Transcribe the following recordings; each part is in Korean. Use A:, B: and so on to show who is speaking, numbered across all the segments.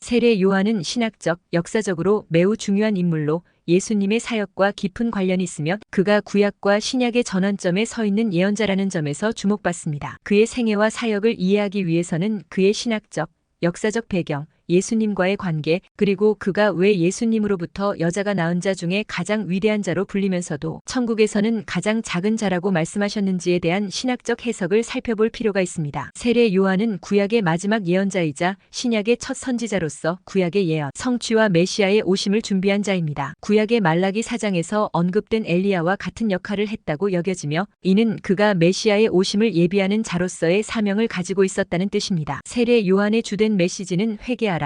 A: 세례 요한은 신학적, 역사적으로 매우 중요한 인물로 예수님의 사역과 깊은 관련이 있으며 그가 구약과 신약의 전환점에 서 있는 예언자라는 점에서 주목받습니다. 그의 생애와 사역을 이해하기 위해서는 그의 신학적, 역사적 배경, 예수님과의 관계, 그리고 그가 왜 예수님으로부터 여자가 낳은 자 중에 가장 위대한 자로 불리면서도 천국에서는 가장 작은 자라고 말씀하셨는지에 대한 신학적 해석을 살펴볼 필요가 있습니다. 세례 요한은 구약의 마지막 예언자이자 신약의 첫 선지자로서 구약의 예언, 성취와 메시아의 오심을 준비한 자입니다. 구약의 말라기 4장에서 언급된 엘리야와 같은 역할을 했다고 여겨지며 이는 그가 메시아의 오심을 예비하는 자로서의 사명을 가지고 있었다는 뜻입니다. 세례 요한의 주된 메시지는 회개하라,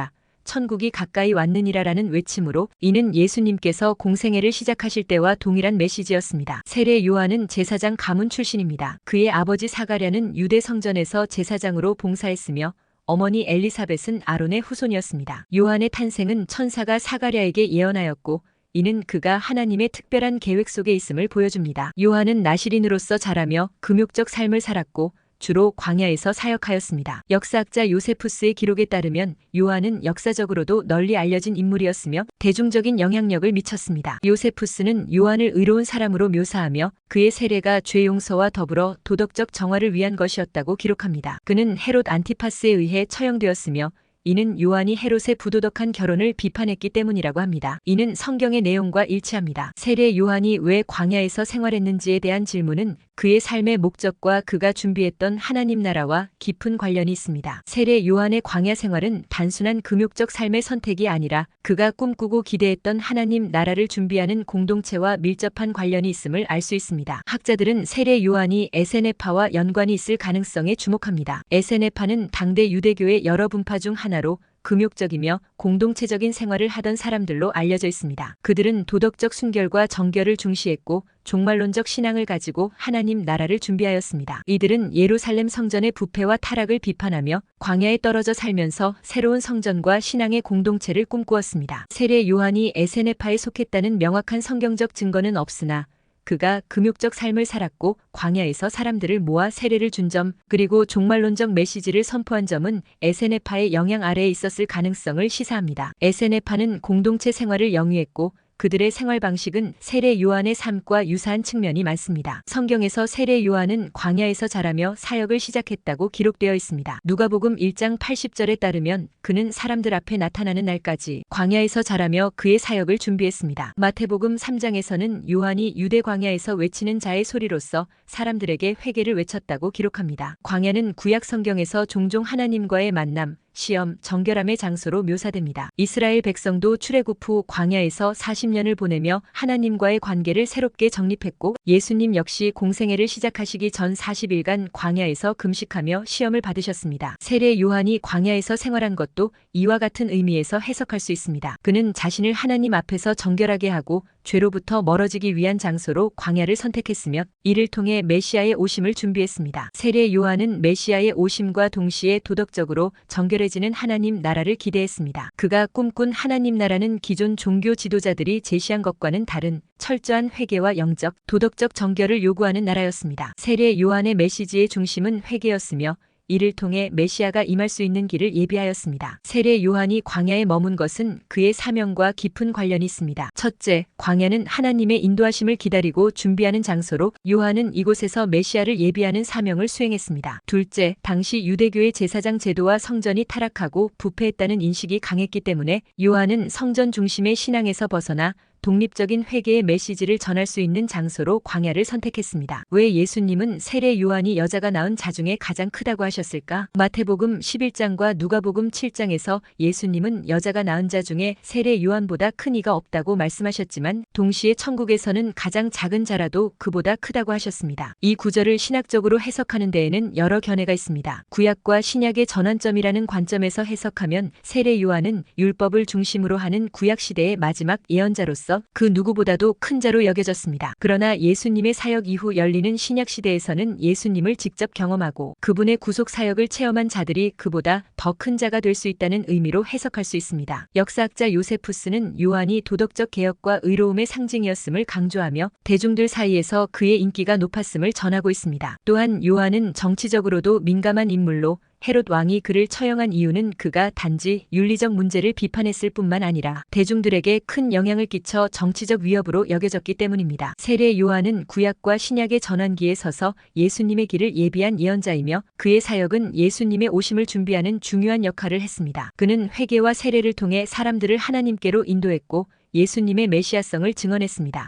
A: 천국이 가까이 왔느니라라는 외침으로 이는 예수님께서 공생애를 시작하실 때와 동일한 메시지였습니다. 세례 요한은 제사장 가문 출신입니다. 그의 아버지 사가랴는 유대 성전에서 제사장으로 봉사했으며 어머니 엘리사벳은 아론의 후손이었습니다. 요한의 탄생은 천사가 사가랴에게 예언하였고 이는 그가 하나님의 특별한 계획 속에 있음을 보여줍니다. 요한은 나시린으로서 자라며 금욕적 삶을 살았고 주로 광야에서 사역하였습니다. 역사학자 요세푸스의 기록에 따르면 요한은 역사적으로도 널리 알려진 인물이었으며 대중적인 영향력을 미쳤습니다. 요세푸스는 요한을 의로운 사람으로 묘사하며 그의 세례가 죄 용서와 더불어 도덕적 정화를 위한 것이었다고 기록합니다. 그는 헤롯 안티파스에 의해 처형되었으며 이는 요한이 헤롯의 부도덕한 결혼을 비판했기 때문이라고 합니다. 이는 성경의 내용과 일치합니다. 세례 요한이 왜 광야에서 생활했는지에 대한 질문은 그의 삶의 목적과 그가 준비했던 하나님 나라와 깊은 관련이 있습니다. 세례 요한의 광야 생활은 단순한 금욕적 삶의 선택이 아니라 그가 꿈꾸고 기대했던 하나님 나라를 준비하는 공동체와 밀접한 관련이 있음을 알 수 있습니다. 학자들은 세례 요한이 에세네파와 연관이 있을 가능성에 주목합니다. 에세네파는 당대 유대교의 여러 분파 중 하나로 금욕적이며 공동체적인 생활을 하던 사람들로 알려져 있습니다. 그들은 도덕적 순결과 정결을 중시했고 종말론적 신앙을 가지고 하나님 나라를 준비하였습니다. 이들은 예루살렘 성전의 부패와 타락을 비판하며 광야에 떨어져 살면서 새로운 성전과 신앙의 공동체를 꿈꾸었습니다. 세례 요한이 에세네파에 속했다는 명확한 성경적 증거는 없으나 그가 금욕적 삶을 살았고 광야에서 사람들을 모아 세례를 준 점, 그리고 종말론적 메시지를 선포한 점은 에세네파의 영향 아래에 있었을 가능성을 시사합니다. 에세네파는 공동체 생활을 영위했고 그들의 생활 방식은 세례 요한의 삶과 유사한 측면이 많습니다. 성경에서 세례 요한은 광야에서 자라며 사역을 시작했다고 기록되어 있습니다. 누가복음 1장 80절에 따르면 그는 사람들 앞에 나타나는 날까지 광야에서 자라며 그의 사역을 준비했습니다. 마태복음 3장에서는 요한이 유대 광야에서 외치는 자의 소리로서 사람들에게 회개를 외쳤다고 기록합니다. 광야는 구약 성경에서 종종 하나님과의 만남, 시험, 정결함의 장소로 묘사됩니다. 이스라엘 백성도 출애굽 후 광야에서 40년을 보내며 하나님과의 관계를 새롭게 정립했고 예수님 역시 공생애를 시작하시기 전 40일간 광야에서 금식하며 시험을 받으셨습니다. 세례 요한이 광야에서 생활한 것도 이와 같은 의미에서 해석할 수 있습니다. 그는 자신을 하나님 앞에서 정결하게 하고 죄로부터 멀어지기 위한 장소로 광야를 선택했으며 이를 통해 메시아의 오심을 준비했습니다. 세례 요한은 메시아의 오심과 동시에 도덕적으로 정결해지는 하나님 나라를 기대했습니다. 그가 꿈꾼 하나님 나라는 기존 종교 지도자들이 제시한 것과는 다른 철저한 회개와 영적, 도덕적 정결을 요구하는 나라였습니다. 세례 요한의 메시지의 중심은 회개였으며 이를 통해 메시아가 임할 수 있는 길을 예비하였습니다. 세례 요한이 광야에 머문 것은 그의 사명과 깊은 관련이 있습니다. 첫째, 광야는 하나님의 인도하심을 기다리고 준비하는 장소로 요한은 이곳에서 메시아를 예비하는 사명을 수행했습니다. 둘째, 당시 유대교의 제사장 제도와 성전이 타락하고 부패했다는 인식이 강했기 때문에 요한은 성전 중심의 신앙에서 벗어나 독립적인 회개의 메시지를 전할 수 있는 장소로 광야를 선택했습니다. 왜 예수님은 세례 요한이 여자가 낳은 자 중에 가장 크다고 하셨을까? 마태복음 11장과 누가복음 7장에서 예수님은 여자가 낳은 자 중에 세례 요한보다 큰 이가 없다고 말씀하셨지만 동시에 천국에서는 가장 작은 자라도 그보다 크다고 하셨습니다. 이 구절을 신학적으로 해석하는 데에는 여러 견해가 있습니다. 구약과 신약의 전환점이라는 관점에서 해석하면 세례 요한은 율법을 중심으로 하는 구약시대의 마지막 예언자로서 그 누구보다도 큰 자로 여겨졌습니다. 그러나 예수님의 사역 이후 열리는 신약 시대에서는 예수님을 직접 경험하고 그분의 구속 사역을 체험한 자들이 그보다 더 큰 자가 될 수 있다는 의미로 해석할 수 있습니다. 역사학자 요세푸스는 요한이 도덕적 개혁과 의로움의 상징이었음을 강조하며 대중들 사이에서 그의 인기가 높았음을 전하고 있습니다. 또한 요한은 정치적으로도 민감한 인물로 헤롯 왕이 그를 처형한 이유는 그가 단지 윤리적 문제를 비판했을 뿐만 아니라 대중들에게 큰 영향을 끼쳐 정치적 위협으로 여겨졌기 때문입니다. 세례 요한은 구약과 신약의 전환기에 서서 예수님의 길을 예비한 예언자이며 그의 사역은 예수님의 오심을 준비하는 중요한 역할을 했습니다. 그는 회개와 세례를 통해 사람들을 하나님께로 인도했고 예수님의 메시아성을 증언했습니다.